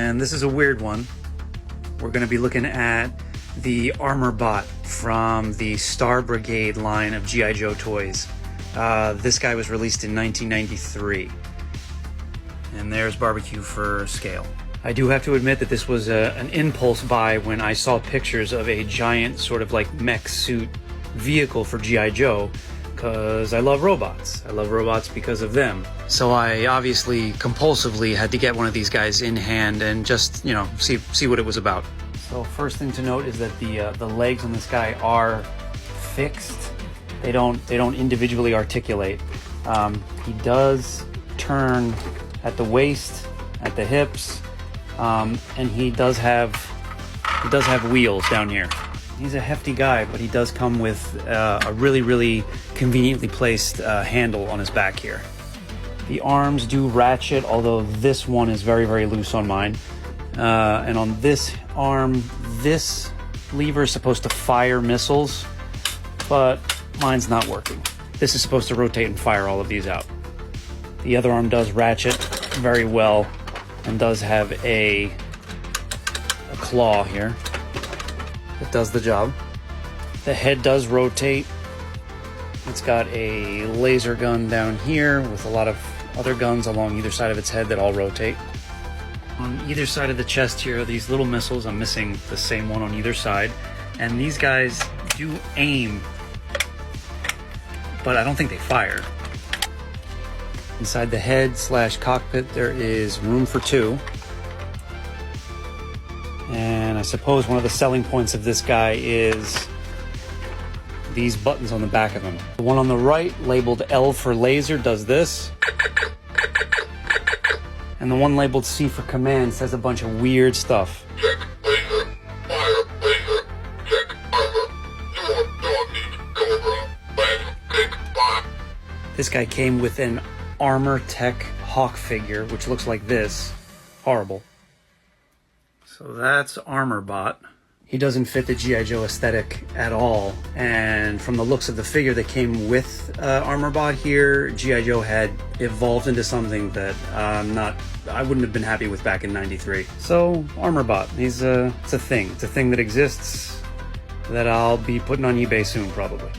And this is a weird one. We're going to be looking at the Armor Bot from the Star Brigade line of G.I. Joe toys. This guy was released in 1993. And there's barbecue for scale. I do have to admit that this was an impulse buy when I saw pictures of a giant sort of like mech-suit vehicle for G.I. Joe, because I love robots. I love robots because of them. So I obviously compulsively had to get one of these guys in hand and just, you know, see what it was about. So first thing to note is that the legs on this guy are fixed. They don't individually articulate. He does turn at the waist, at the hips, and he does have wheels down here. He's a hefty guy, but he does come with a really conveniently placed handle on his back here. The arms do ratchet, although this one is very loose on mine. And on this arm, this lever is supposed to fire missiles, but mine's not working. This is supposed to rotate and fire all of these out. The other arm does ratchet very well and does have a claw here. It does the job. The head does rotate. It's got a laser gun down here with a lot of other guns along either side of its head that all rotate. On either side of the chest here are these little missiles. I'm missing the same one on either side. And these guys do aim, but I don't think they fire. Inside the head / cockpit there is room for two. And I suppose one of the selling points of this guy is these buttons on the back of him. The one on the right, labeled L for laser, does this. And the one labeled C for command says a bunch of weird stuff. This guy came with an Armor Tech Hawk figure, which looks like this. Horrible. So that's Armor Bot. He doesn't fit the G.I. Joe aesthetic at all. And from the looks of the figure that came with Armor Bot here, G.I. Joe had evolved into something that I wouldn't have been happy with back in '93. So Armor Bot, it's a thing. It's a thing that exists that I'll be putting on eBay soon, probably.